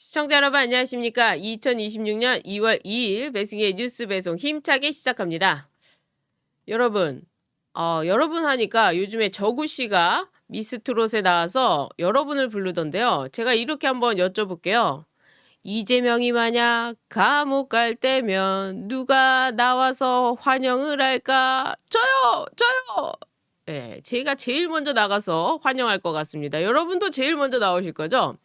시청자 여러분 안녕하십니까? 2026년 2월 2일 배승의 뉴스 배송 힘차게 시작합니다. 여러분, 여러분 하니까 요즘에 저구 씨가 미스트롯에 나와서 여러분을 부르던데요. 제가 이렇게 한번 여쭤볼게요. 이재명이 만약 감옥 갈 때면 누가 나와서 환영을 할까? 저요! 네, 제가 제일 먼저 나가서 환영할 것 같습니다. 여러분도 제일 먼저 나오실 거죠?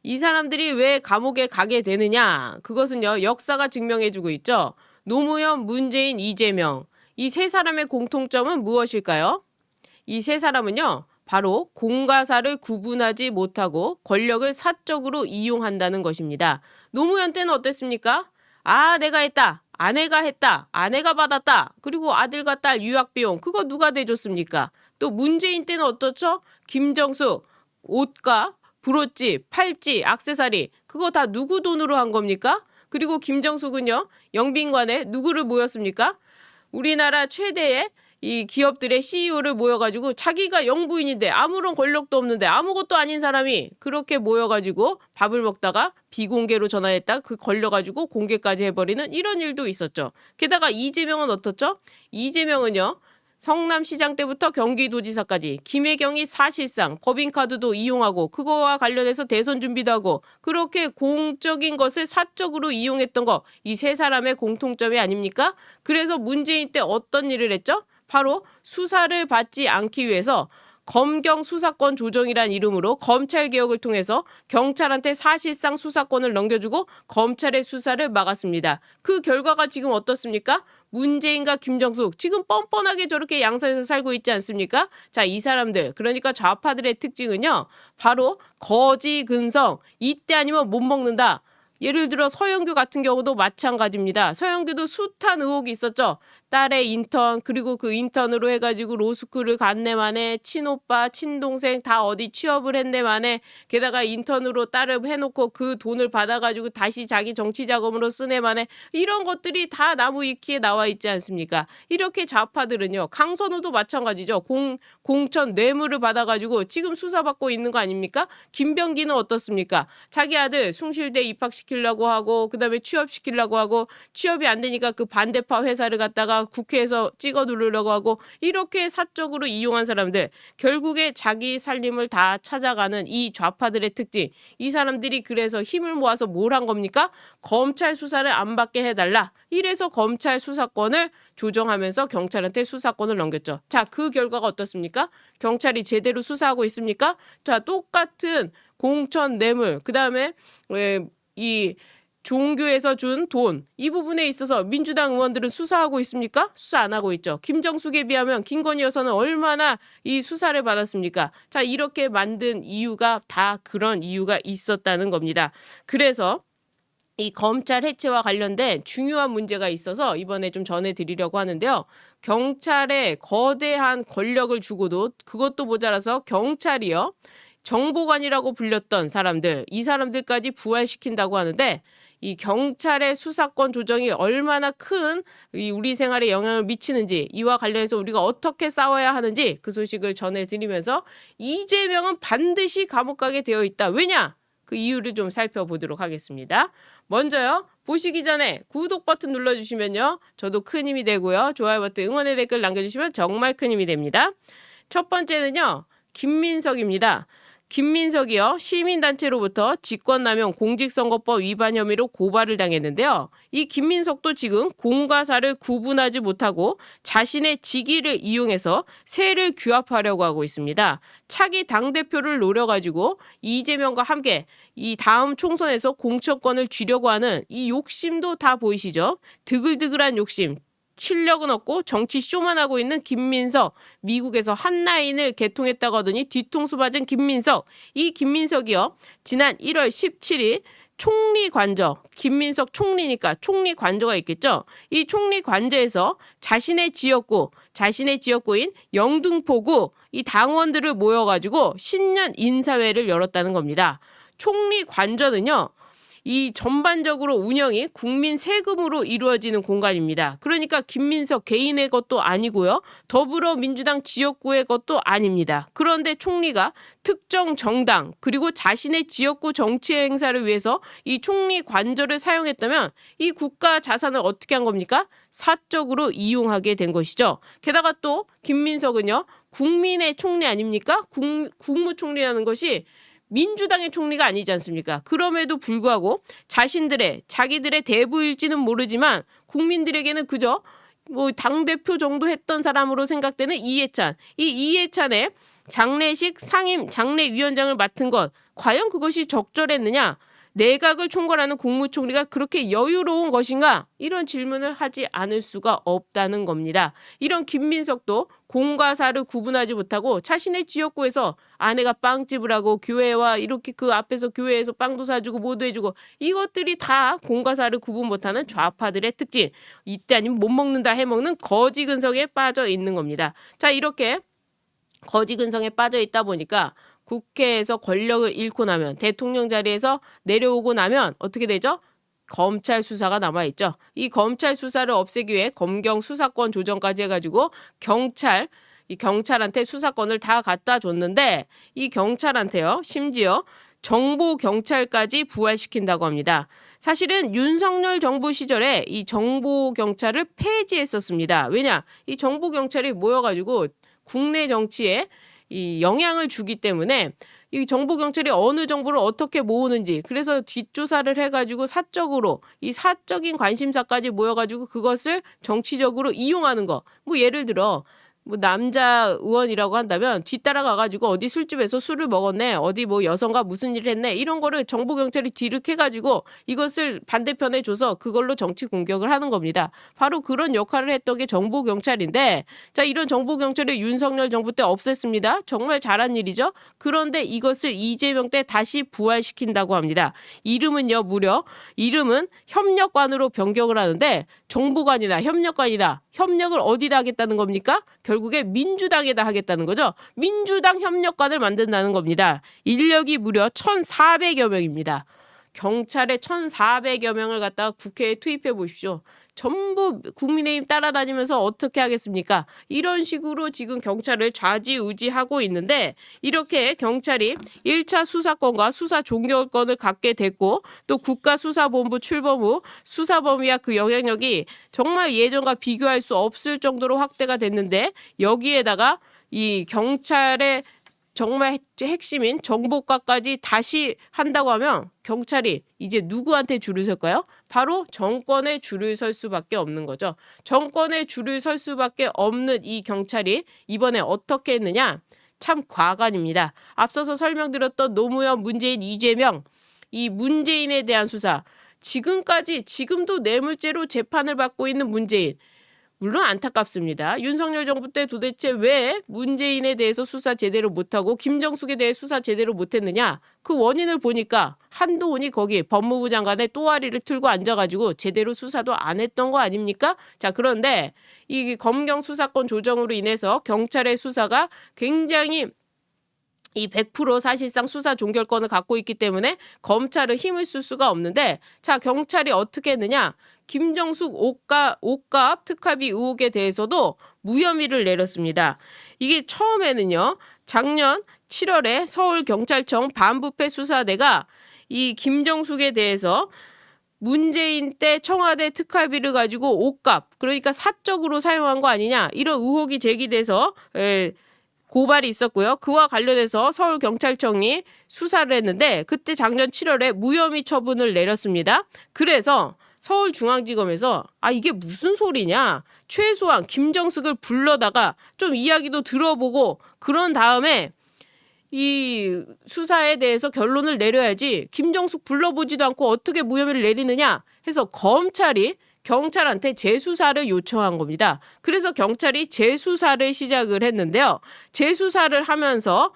이 사람들이 왜 감옥에 가게 되느냐? 그것은요, 역사가 증명해주고 있죠. 노무현, 문재인, 이재명. 이 세 사람의 공통점은 무엇일까요? 이 세 사람은요, 바로 공과 사를 구분하지 못하고 권력을 사적으로 이용한다는 것입니다. 노무현 때는 어땠습니까? 아, 내가 했다. 아내가 했다. 아내가 받았다. 그리고 아들과 딸 유학비용. 그거 누가 대줬습니까? 또 문재인 때는 어떻죠? 김정수, 옷과 브로치, 팔찌, 액세서리 그거 다 누구 돈으로 한 겁니까? 그리고 김정숙은요. 영빈관에 누구를 모였습니까? 우리나라 최대의 이 기업들의 CEO를 모여가지고 자기가 영부인인데 아무런 권력도 없는데 아무것도 아닌 사람이 그렇게 모여가지고 밥을 먹다가 비공개로 전화했다 그 걸려가지고 공개까지 해버리는 이런 일도 있었죠. 게다가 이재명은 어떻죠? 이재명은요. 성남시장 때부터 경기도지사까지 김혜경이 사실상 법인카드도 이용하고 그거와 관련해서 대선 준비도 하고 그렇게 공적인 것을 사적으로 이용했던 거 이 세 사람의 공통점이 아닙니까? 그래서 문재인 때 어떤 일을 했죠? 바로 수사를 받지 않기 위해서 검경 수사권 조정이란 이름으로 검찰 개혁을 통해서 경찰한테 사실상 수사권을 넘겨주고 검찰의 수사를 막았습니다. 그 결과가 지금 어떻습니까? 문재인과 김정숙 지금 뻔뻔하게 저렇게 양산에서 살고 있지 않습니까? 자, 이 사람들 그러니까 좌파들의 특징은요. 바로 거지 근성 이때 아니면 못 먹는다. 예를 들어 서영교 같은 경우도 마찬가지입니다. 서영교도 숱한 의혹이 있었죠. 딸의 인턴 그리고 그 인턴으로 해가지고 로스쿨을 갔네만에 친오빠 친동생 다 어디 취업을 했네만에 게다가 인턴으로 딸을 해놓고 그 돈을 받아가지고 다시 자기 정치 자금으로 쓰네만에 이런 것들이 다 나무 위키에 나와 있지 않습니까? 이렇게 좌파들은요. 강선우도 마찬가지죠. 공천 뇌물을 받아가지고 지금 수사받고 있는 거 아닙니까? 김병기는 어떻습니까? 자기 아들 숭실대 입학시키려고 하고 그다음에 취업시키려고 하고 취업이 안 되니까 그 반대파 회사를 갖다가 국회에서 찍어 누르려고 하고 이렇게 사적으로 이용한 사람들 결국에 자기 살림을 다 찾아가는 이 좌파들의 특징 이 사람들이 그래서 힘을 모아서 뭘 한 겁니까? 검찰 수사를 안 받게 해달라 이래서 검찰 수사권을 조정하면서 경찰한테 수사권을 넘겼죠. 자, 그 결과가 어떻습니까? 경찰이 제대로 수사하고 있습니까? 자, 똑같은 공천 뇌물 그다음에 이 종교에서 준 돈 이 부분에 있어서 민주당 의원들은 수사하고 있습니까? 수사 안 하고 있죠. 김정숙에 비하면 김건희 여사는 얼마나 이 수사를 받았습니까? 자, 이렇게 만든 이유가 다 그런 이유가 있었다는 겁니다. 그래서 이 검찰 해체와 관련된 중요한 문제가 있어서 이번에 좀 전해드리려고 하는데요. 경찰에 거대한 권력을 주고도 그것도 모자라서 경찰이요. 정보관이라고 불렸던 사람들, 이 사람들까지 부활시킨다고 하는데 이 경찰의 수사권 조정이 얼마나 큰 우리 생활에 영향을 미치는지 이와 관련해서 우리가 어떻게 싸워야 하는지 그 소식을 전해드리면서 이재명은 반드시 감옥 가게 되어 있다. 왜냐? 그 이유를 좀 살펴보도록 하겠습니다. 먼저요. 보시기 전에 구독 버튼 눌러주시면요. 저도 큰 힘이 되고요. 좋아요 버튼 응원의 댓글 남겨주시면 정말 큰 힘이 됩니다. 첫 번째는요. 김민석입니다. 김민석이요. 시민단체로부터 직권남용 공직선거법 위반 혐의로 고발을 당했는데요. 이 김민석도 지금 공과 사를 구분하지 못하고 자신의 직위를 이용해서 세를 규합하려고 하고 있습니다. 차기 당대표를 노려가지고 이재명과 함께 이 다음 총선에서 공천권을 쥐려고 하는 이 욕심도 다 보이시죠? 드글드글한 욕심. 실력은 없고 정치 쇼만 하고 있는 김민석 미국에서 한 라인을 개통했다고 하더니 뒤통수 맞은 김민석 이 김민석이요 지난 1월 17일 총리 관저 김민석 총리니까 총리 관저가 있겠죠 이 총리 관저에서 자신의 지역구인 영등포구 이 당원들을 모여가지고 신년 인사회를 열었다는 겁니다. 총리 관저는요 이 전반적으로 운영이 국민 세금으로 이루어지는 공간입니다. 그러니까 김민석 개인의 것도 아니고요. 더불어민주당 지역구의 것도 아닙니다. 그런데 총리가 특정 정당 그리고 자신의 지역구 정치 행사를 위해서 이 총리 관저를 사용했다면 이 국가 자산을 어떻게 한 겁니까? 사적으로 이용하게 된 것이죠. 게다가 또 김민석은요. 국민의 총리 아닙니까? 국무총리라는 것이 민주당의 총리가 아니지 않습니까? 그럼에도 불구하고 자기들의 대부일지는 모르지만 국민들에게는 그저 뭐 당대표 정도 했던 사람으로 생각되는 이해찬. 이 이해찬의 장례식 장례위원장을 맡은 것 과연 그것이 적절했느냐? 내각을 총괄하는 국무총리가 그렇게 여유로운 것인가? 이런 질문을 하지 않을 수가 없다는 겁니다. 이런 김민석도 공과 사를 구분하지 못하고 자신의 지역구에서 아내가 빵집을 하고 교회와 이렇게 그 앞에서 교회에서 빵도 사주고 뭐도 해주고 이것들이 다 공과 사를 구분 못하는 좌파들의 특징. 이때 아니면 못 먹는다 해먹는 거지 근성에 빠져 있는 겁니다. 자, 이렇게 거지 근성에 빠져 있다 보니까 국회에서 권력을 잃고 나면 대통령 자리에서 내려오고 나면 어떻게 되죠? 검찰 수사가 남아있죠. 이 검찰 수사를 없애기 위해 검경 수사권 조정까지 해가지고 경찰한테 수사권을 다 갖다 줬는데 이 경찰한테요. 심지어 정보 경찰까지 부활시킨다고 합니다. 사실은 윤석열 정부 시절에 이 정보 경찰을 폐지했었습니다. 왜냐? 이 정보 경찰이 모여가지고 국내 정치에 이 영향을 주기 때문에 이 정보 경찰이 어느 정보를 어떻게 모으는지 그래서 뒷조사를 해가지고 이 사적인 관심사까지 모여가지고 그것을 정치적으로 이용하는 거. 뭐 예를 들어 뭐 남자 의원이라고 한다면 뒤따라가가지고 어디 술집에서 술을 먹었네, 어디 뭐 여성과 무슨 일을 했네 이런 거를 정보 경찰이 뒤를 캐가지고 이것을 반대편에 줘서 그걸로 정치 공격을 하는 겁니다. 바로 그런 역할을 했던 게 정보 경찰인데 자 이런 정보 경찰을 윤석열 정부 때 없앴습니다. 정말 잘한 일이죠. 그런데 이것을 이재명 때 다시 부활시킨다고 합니다. 이름은 협력관으로 변경을 하는데 정보관이다 협력관이다. 협력을 어디다 하겠다는 겁니까? 결국에 민주당에다 하겠다는 거죠. 민주당 협력관을 만든다는 겁니다. 인력이 무려 1,400여 명입니다. 경찰에 1,400여 명을 갖다가 국회에 투입해 보십시오. 전부 국민의힘 따라다니면서 어떻게 하겠습니까? 이런 식으로 지금 경찰을 좌지우지하고 있는데 이렇게 경찰이 1차 수사권과 수사 종결권을 갖게 됐고 또 국가수사본부 출범 후 수사 범위와 그 영향력이 정말 예전과 비교할 수 없을 정도로 확대가 됐는데 여기에다가 이 경찰의 정말 핵심인 정보과까지 다시 한다고 하면 경찰이 이제 누구한테 줄을 설까요? 바로 정권에 줄을 설 수밖에 없는 거죠. 정권에 줄을 설 수밖에 없는 이 경찰이 이번에 어떻게 했느냐? 참 과관입니다. 앞서서 설명드렸던 노무현, 문재인, 이재명 이 문재인에 대한 수사 지금도 뇌물죄로 재판을 받고 있는 문재인 물론 안타깝습니다. 윤석열 정부 때 도대체 왜 문재인에 대해서 수사 제대로 못하고 김정숙에 대해 수사 제대로 못했느냐? 그 원인을 보니까 한동훈이 거기 법무부 장관의 또아리를 틀고 앉아가지고 제대로 수사도 안 했던 거 아닙니까? 자, 그런데 이 검경 수사권 조정으로 인해서 경찰의 수사가 굉장히 이 100% 사실상 수사 종결권을 갖고 있기 때문에 검찰은 힘을 쓸 수가 없는데 자 경찰이 어떻게 했느냐 김정숙 옷값 특활비 의혹에 대해서도 무혐의를 내렸습니다. 이게 처음에는요 작년 7월에 서울경찰청 반부패 수사대가 이 김정숙에 대해서 문재인 때 청와대 특활비를 가지고 옷값 그러니까 사적으로 사용한 거 아니냐 이런 의혹이 제기돼서 고발이 있었고요. 그와 관련해서 서울경찰청이 수사를 했는데 그때 작년 7월에 무혐의 처분을 내렸습니다. 그래서 서울중앙지검에서 이게 무슨 소리냐. 최소한 김정숙을 불러다가 좀 이야기도 들어보고 그런 다음에 이 수사에 대해서 결론을 내려야지 김정숙 불러보지도 않고 어떻게 무혐의를 내리느냐 해서 검찰이 경찰한테 재수사를 요청한 겁니다. 그래서 경찰이 재수사를 시작을 했는데요. 재수사를 하면서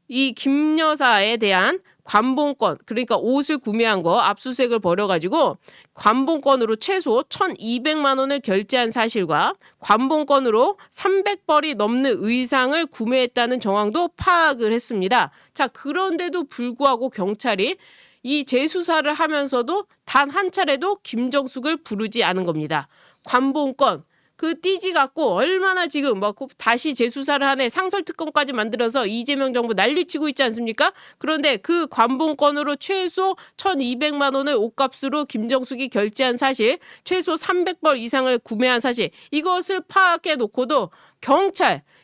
이 김 여사에 대한 관봉권, 그러니까 옷을 구매한 거 압수수색을 벌여가지고 관봉권으로 최소 1,200만 원을 결제한 사실과 관봉권으로 300벌이 넘는 의상을 구매했다는 정황도 파악을 했습니다. 자, 그런데도 불구하고 경찰이 이 재수사를 하면서도 단 한 차례도 김정숙을 부르지 않은 겁니다. 관봉권 그 띠지 갖고 얼마나 지금 뭐 다시 재수사를 하네, 상설특검까지 만들어서 이재명 정부 난리치고 있지 않습니까? 그런데 그 관봉권으로 최소 1,200만 원을 옷값으로 김정숙이 결제한 사실, 최소 300벌 이상을 구매한 사실, 이것을 파악해 놓고도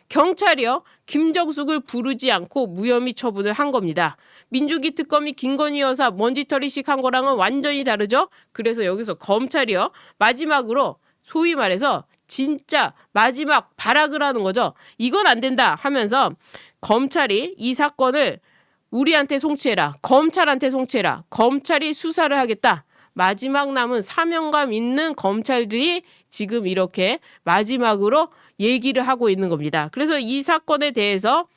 경찰이요 김정숙을 부르지 않고 무혐의 처분을 한 겁니다. 민주기 특검이 김건희 여사 먼지털이식 한 거랑은 완전히 다르죠. 그래서 여기서 검찰이요 마지막으로 소위 말해서 진짜 마지막 발악을 하는 거죠. 이건 안 된다 하면서 검찰이 이 사건을 우리한테 송치해라, 검찰한테 송치해라, 검찰이 수사를 하겠다. 마지막 남은 사명감 있는 검찰들이 지금 이렇게 마지막으로 얘기를 하고 있는 겁니다. 그래서 이 사건에 대해서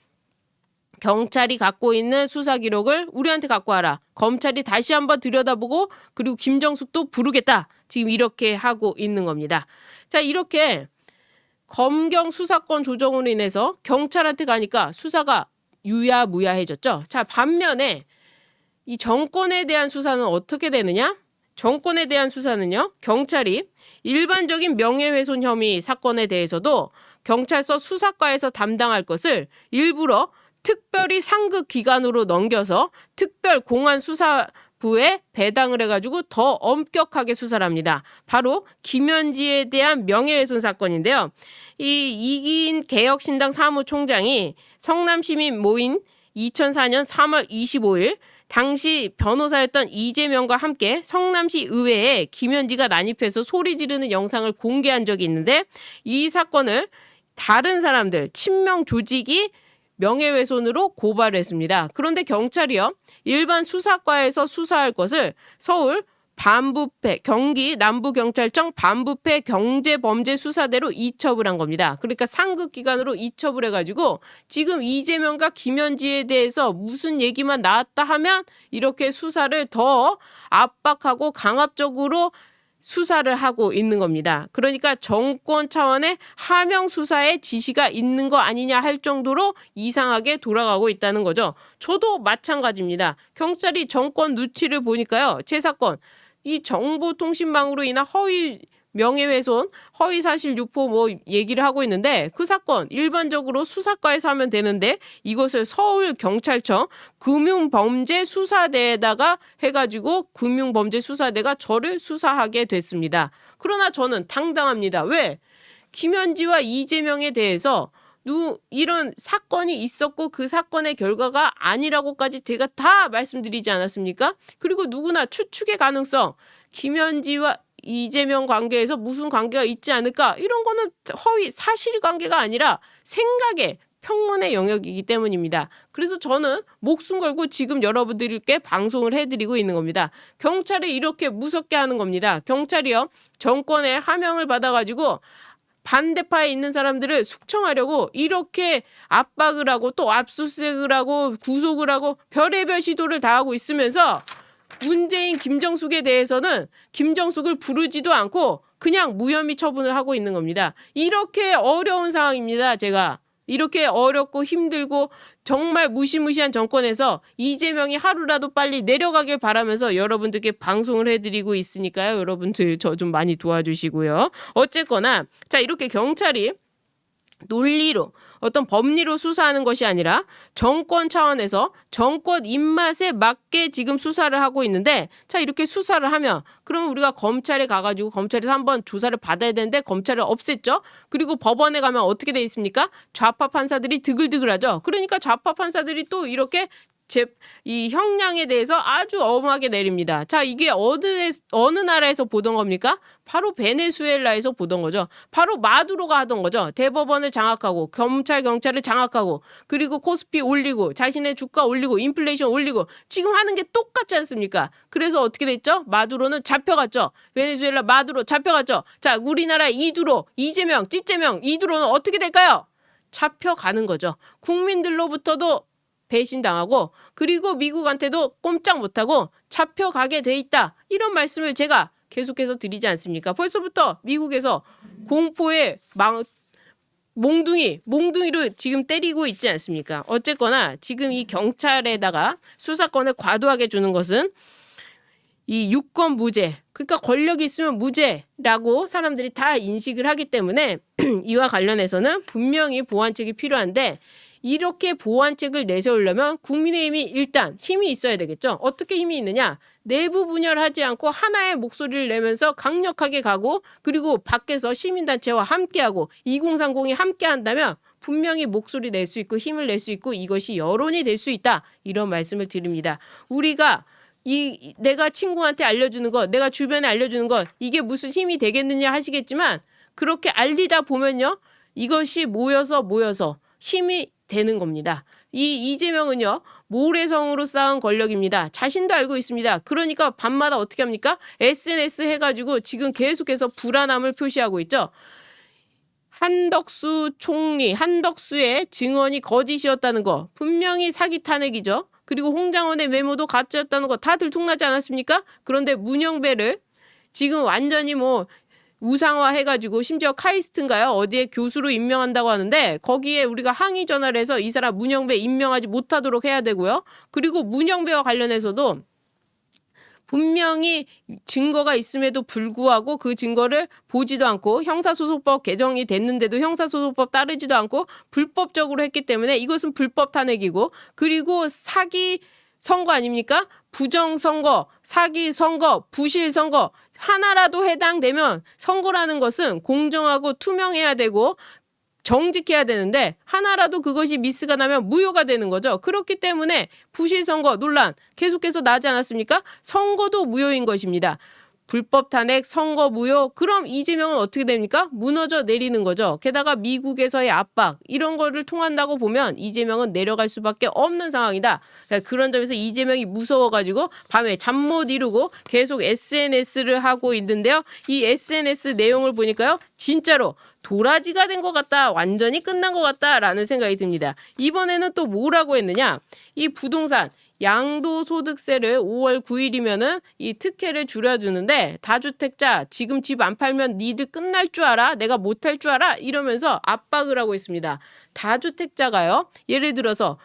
경찰이 갖고 있는 수사 기록을 우리한테 갖고 와라. 검찰이 다시 한번 들여다보고 그리고 김정숙도 부르겠다. 지금 이렇게 하고 있는 겁니다. 자, 이렇게 검경 수사권 조정으로 인해서 경찰한테 가니까 수사가 유야무야해졌죠. 자, 반면에 이 정권에 대한 수사는 어떻게 되느냐? 정권에 대한 수사는요, 경찰이 일반적인 명예훼손 혐의 사건에 대해서도 경찰서 수사과에서 담당할 것을 일부러 특별히 상급 기관으로 넘겨서 특별공안수사부에 배당을 해가지고 더 엄격하게 수사를 합니다. 바로 김현지에 대한 명예훼손 사건인데요. 이 이기인 개혁신당 사무총장이 성남시민 모인 2004년 3월 25일 당시 변호사였던 이재명과 함께 성남시 의회에 김현지가 난입해서 소리 지르는 영상을 공개한 적이 있는데, 이 사건을 다른 사람들, 친명 조직이 명예훼손으로 고발을 했습니다. 그런데 경찰이요 일반 수사과에서 수사할 것을 서울 반부패 경기 남부경찰청 반부패 경제범죄수사대로 이첩을 한 겁니다. 그러니까 상급기관으로 이첩을 해가지고 지금 이재명과 김현지에 대해서 무슨 얘기만 나왔다 하면 이렇게 수사를 더 압박하고 강압적으로 수사를 하고 있는 겁니다. 그러니까 정권 차원의 하명 수사에 지시가 있는 거 아니냐 할 정도로 이상하게 돌아가고 있다는 거죠. 저도 마찬가지입니다. 경찰이 정권 누치를 보니까요. 제 사건, 이 정보통신망으로 인한 허위 명예훼손, 허위사실 유포 뭐 얘기를 하고 있는데, 그 사건 일반적으로 수사과에서 하면 되는데 이것을 서울경찰청 금융범죄수사대에다가 해가지고 금융범죄수사대가 저를 수사하게 됐습니다. 그러나 저는 당당합니다. 왜? 김현지와 이재명에 대해서 이런 사건이 있었고 그 사건의 결과가 아니라고까지 제가 다 말씀드리지 않았습니까? 그리고 누구나 추측의 가능성, 김현지와 이재명 관계에서 무슨 관계가 있지 않을까, 이런 거는 허위 사실관계가 아니라 생각의 평론의 영역이기 때문입니다. 그래서 저는 목숨 걸고 지금 여러분들께 방송을 해드리고 있는 겁니다. 경찰이 이렇게 무섭게 하는 겁니다. 경찰이요 정권의 하명을 받아가지고 반대파에 있는 사람들을 숙청하려고 이렇게 압박을 하고 또 압수수색을 하고 구속을 하고 별의별 시도를 다 하고 있으면서 문재인 김정숙에 대해서는 김정숙을 부르지도 않고 그냥 무혐의 처분을 하고 있는 겁니다. 이렇게 어려운 상황입니다. 제가 이렇게 어렵고 힘들고 정말 무시무시한 정권에서 이재명이 하루라도 빨리 내려가길 바라면서 여러분들께 방송을 해드리고 있으니까요. 여러분들 저 좀 많이 도와주시고요. 어쨌거나 자, 이렇게 경찰이 논리로 어떤 법리로 수사하는 것이 아니라 정권 차원에서 정권 입맛에 맞게 지금 수사를 하고 있는데, 자 이렇게 수사를 하면 그러면 우리가 검찰에 가가지고 검찰에서 한번 조사를 받아야 되는데 검찰을 없앴죠. 그리고 법원에 가면 어떻게 돼 있습니까? 좌파 판사들이 드글드글하죠. 그러니까 좌파 판사들이 또 이렇게 이 형량에 대해서 아주 엄하게 내립니다. 자, 이게 어느 나라에서 보던 겁니까? 바로 베네수엘라에서 보던 거죠. 바로 마두로가 하던 거죠. 대법원을 장악하고 경찰을 장악하고 그리고 코스피 올리고 자신의 주가 올리고 인플레이션 올리고 지금 하는 게 똑같지 않습니까? 그래서 어떻게 됐죠? 마두로는 잡혀갔죠. 베네수엘라 마두로 잡혀갔죠. 자, 우리나라 이두로, 이재명, 찌재명, 이두로는 어떻게 될까요? 잡혀가는 거죠. 국민들로부터도 배신당하고 그리고 미국한테도 꼼짝 못하고 잡혀가게 돼 있다. 이런 말씀을 제가 계속해서 드리지 않습니까? 벌써부터 미국에서 공포의 몽둥이로 지금 때리고 있지 않습니까? 어쨌거나 지금 이 경찰에다가 수사권을 과도하게 주는 것은 이 유권 무죄, 그러니까 권력이 있으면 무죄라고 사람들이 다 인식을 하기 때문에 이와 관련해서는 분명히 보완책이 필요한데, 이렇게 보완책을 내세우려면 국민의힘이 일단 힘이 있어야 되겠죠. 어떻게 힘이 있느냐? 내부 분열하지 않고 하나의 목소리를 내면서 강력하게 가고, 그리고 밖에서 시민단체와 함께하고 2030이 함께한다면 분명히 목소리 낼 수 있고 힘을 낼 수 있고 이것이 여론이 될 수 있다. 이런 말씀을 드립니다. 우리가 내가 친구한테 알려주는 것, 내가 주변에 알려주는 것, 이게 무슨 힘이 되겠느냐 하시겠지만, 그렇게 알리다 보면요, 이것이 모여서 힘이 되는 겁니다. 이 이재명은요, 모래성으로 쌓은 권력입니다. 자신도 알고 있습니다. 그러니까 밤마다 어떻게 합니까? SNS 해가지고 지금 계속해서 불안함을 표시하고 있죠. 한덕수 총리, 한덕수의 증언이 거짓이었다는 거 분명히 사기 탄핵이죠. 그리고 홍장원의 메모도 가짜였다는 거 다 들통나지 않았습니까? 그런데 문영배를 지금 완전히 우상화 해가지고 심지어 카이스트인가요? 어디에 교수로 임명한다고 하는데, 거기에 우리가 항의 전화를 해서 이 사람 문영배 임명하지 못하도록 해야 되고요. 그리고 문영배와 관련해서도 분명히 증거가 있음에도 불구하고 그 증거를 보지도 않고, 형사소송법 개정이 됐는데도 형사소송법 따르지도 않고 불법적으로 했기 때문에 이것은 불법 탄핵이고, 그리고 사기 선거 아닙니까? 부정선거, 사기 선거, 부실 선거 하나라도 해당되면, 선거라는 것은 공정하고 투명해야 되고 정직해야 되는데 하나라도 그것이 미스가 나면 무효가 되는 거죠. 그렇기 때문에 부실 선거 논란 계속해서 나지 않았습니까? 선거도 무효인 것입니다. 불법 탄핵, 선거 무효, 그럼 이재명은 어떻게 됩니까? 무너져 내리는 거죠. 게다가 미국에서의 압박, 이런 거를 통한다고 보면 이재명은 내려갈 수밖에 없는 상황이다. 그런 점에서 이재명이 무서워가지고 밤에 잠 못 이루고 계속 SNS를 하고 있는데요. 이 SNS 내용을 보니까요, 진짜로 도라지가 된 것 같다, 완전히 끝난 것 같다라는 생각이 듭니다. 이번에는 또 뭐라고 했느냐? 이 부동산 양도소득세를 5월 9일이면은 이 특혜를 줄여주는데, 다주택자 지금 집 안 팔면 니들 끝날 줄 알아? 내가 못할 줄 알아? 이러면서 압박을 하고 있습니다. 다주택자가요, 예를 들어서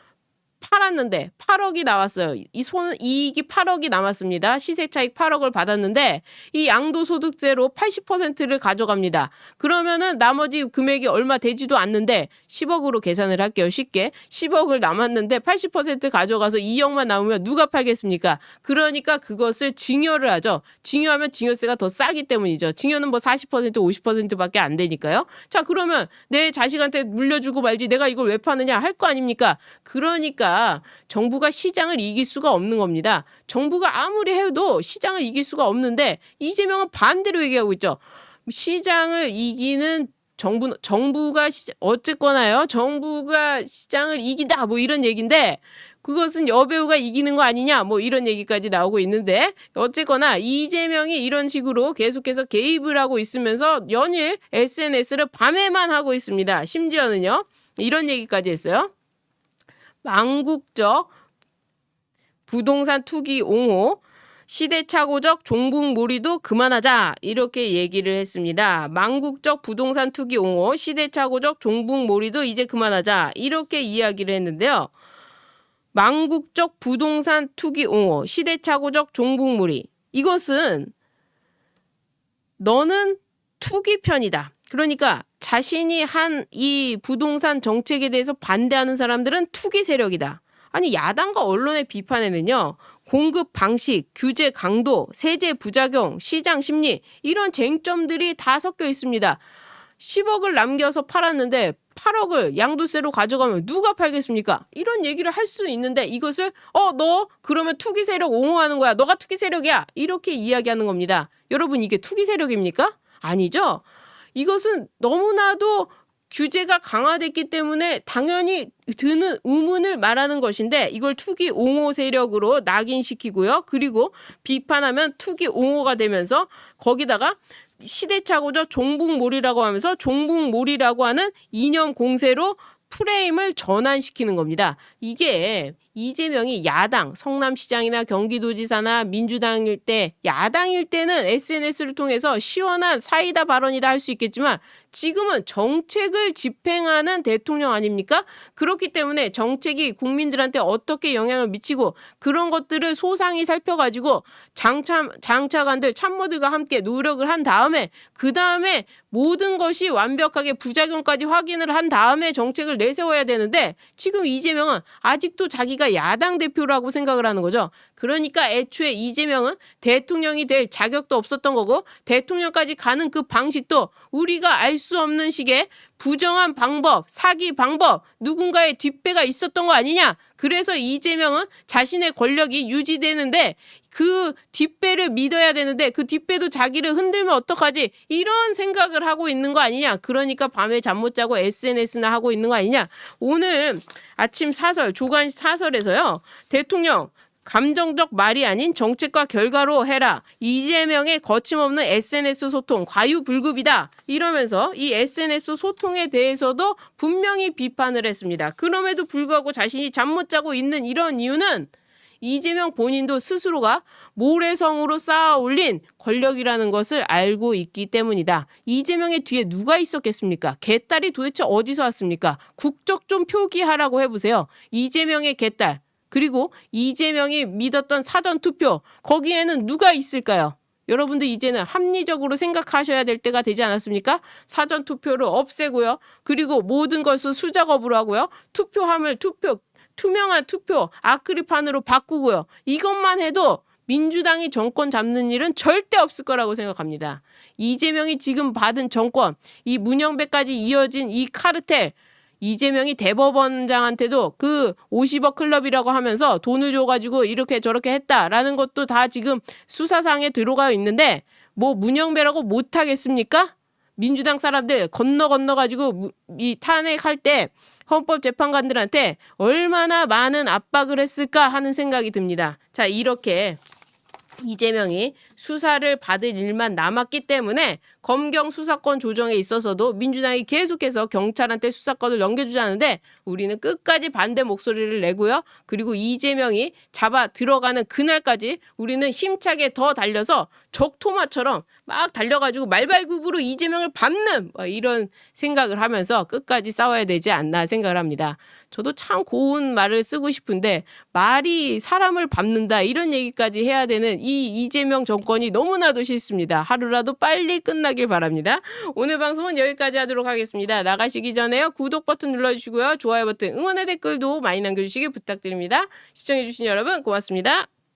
팔았는데 8억이 나왔어요. 이익이 8억이 남았습니다. 시세차익 8억을 받았는데 이 양도소득세로 80%를 가져갑니다. 그러면은 나머지 금액이 얼마 되지도 않는데 10억으로 계산을 할게요. 쉽게 10억을 남았는데 80% 가져가서 2억만 남으면 누가 팔겠습니까? 그러니까 그것을 증여를 하죠. 증여하면 증여세가 더 싸기 때문이죠. 증여는 40% 50%밖에 안 되니까요. 자, 그러면 내 자식한테 물려주고 말지 내가 이걸 왜 파느냐 할 거 아닙니까? 그러니까 정부가 시장을 이길 수가 없는 겁니다. 정부가 아무리 해도 시장을 이길 수가 없는데 이재명은 반대로 얘기하고 있죠. 시장을 이기는 정부가 어쨌거나요, 정부가 시장을 이긴다 이런 얘기인데, 그것은 여배우가 이기는 거 아니냐 이런 얘기까지 나오고 있는데, 어쨌거나 이재명이 이런 식으로 계속해서 개입을 하고 있으면서 연일 SNS를 밤에만 하고 있습니다. 심지어는요, 이런 얘기까지 했어요. 망국적 부동산 투기 옹호, 시대착오적 종북몰이도 그만하자, 이렇게 얘기를 했습니다. 망국적 부동산 투기 옹호, 시대착오적 종북몰이도 이제 그만하자, 이렇게 이야기를 했는데요. 망국적 부동산 투기 옹호, 시대착오적 종북몰이, 이것은 너는 투기 편이다. 그러니까 자신이 한 이 부동산 정책에 대해서 반대하는 사람들은 투기 세력이다. 아니, 야당과 언론의 비판에는요, 공급 방식, 규제 강도, 세제 부작용, 시장 심리, 이런 쟁점들이 다 섞여 있습니다. 10억을 남겨서 팔았는데 8억을 양도세로 가져가면 누가 팔겠습니까? 이런 얘기를 할 수 있는데, 이것을 너 그러면 투기 세력 옹호하는 거야, 너가 투기 세력이야, 이렇게 이야기하는 겁니다. 여러분, 이게 투기 세력입니까? 아니죠. 이것은 너무나도 규제가 강화됐기 때문에 당연히 드는 의문을 말하는 것인데, 이걸 투기 옹호 세력으로 낙인시키고요. 그리고 비판하면 투기 옹호가 되면서 거기다가 시대착오적 종북몰이라고 하면서 종북몰이라고 하는 이념 공세로 프레임을 전환시키는 겁니다. 이게 이재명이 야당, 성남시장이나 경기도지사나 민주당일 때, 야당일 때는 SNS를 통해서 시원한 사이다 발언이다 할 수 있겠지만 지금은 정책을 집행하는 대통령 아닙니까? 그렇기 때문에 정책이 국민들한테 어떻게 영향을 미치고 그런 것들을 소상히 살펴가지고 장차관들, 참모들과 함께 노력을 한 다음에 그 다음에 모든 것이 완벽하게 부작용까지 확인을 한 다음에 정책을 내세워야 되는데 지금 이재명은 아직도 자기가 야당 대표라고 생각을 하는 거죠. 그러니까 애초에 이재명은 대통령이 될 자격도 없었던 거고 대통령까지 가는 그 방식도 우리가 알 수 없는 식의 부정한 방법, 사기 방법, 누군가의 뒷배가 있었던 거 아니냐. 그래서 이재명은 자신의 권력이 유지되는데 그 뒷배를 믿어야 되는데 그 뒷배도 자기를 흔들면 어떡하지? 이런 생각을 하고 있는 거 아니냐. 그러니까 밤에 잠 못 자고 SNS나 하고 있는 거 아니냐. 오늘 아침 사설, 조간 사설에서요. 대통령 감정적 말이 아닌 정책과 결과로 해라. 이재명의 거침없는 SNS 소통 과유불급이다. 이러면서 이 SNS 소통에 대해서도 분명히 비판을 했습니다. 그럼에도 불구하고 자신이 잠 못 자고 있는 이런 이유는 이재명 본인도 스스로가 모래성으로 쌓아 올린 권력이라는 것을 알고 있기 때문이다. 이재명의 뒤에 누가 있었겠습니까? 개딸이 도대체 어디서 왔습니까? 국적 좀 표기하라고 해보세요. 이재명의 개딸. 그리고 이재명이 믿었던 사전투표 거기에는 누가 있을까요? 여러분들 이제는 합리적으로 생각하셔야 될 때가 되지 않았습니까? 사전투표를 없애고요. 그리고 모든 것을 수작업으로 하고요. 투표함을 투명한 투표 아크릴판으로 바꾸고요. 이것만 해도 민주당이 정권 잡는 일은 절대 없을 거라고 생각합니다. 이재명이 지금 받은 정권, 이 문영배까지 이어진 이 카르텔, 이재명이 대법원장한테도 그 50억 클럽이라고 하면서 돈을 줘가지고 이렇게 저렇게 했다라는 것도 다 지금 수사상에 들어가 있는데 뭐 문영배라고 못하겠습니까? 민주당 사람들 건너가지고 이 탄핵할 때 헌법재판관들한테 얼마나 많은 압박을 했을까 하는 생각이 듭니다. 자, 이렇게 이재명이 수사를 받을 일만 남았기 때문에 검경 수사권 조정에 있어서도 민주당이 계속해서 경찰한테 수사권을 넘겨주자는데 우리는 끝까지 반대 목소리를 내고요. 그리고 이재명이 잡아 들어가는 그날까지 우리는 힘차게 더 달려서 적토마처럼 막 달려가지고 말발굽으로 이재명을 밟는 이런 생각을 하면서 끝까지 싸워야 되지 않나 생각을 합니다. 저도 참 고운 말을 쓰고 싶은데 말이 사람을 밟는다 이런 얘기까지 해야 되는 이 이재명 정권이 너무나도 싫습니다. 하루라도 빨리 끝나길 바랍니다. 오늘 방송은 여기까지 하도록 하겠습니다. 나가시기 전에요. 구독 버튼 눌러주시고요. 좋아요 버튼, 응원의 댓글도 많이 남겨주시기 부탁드립니다. 시청해주신 여러분 고맙습니다.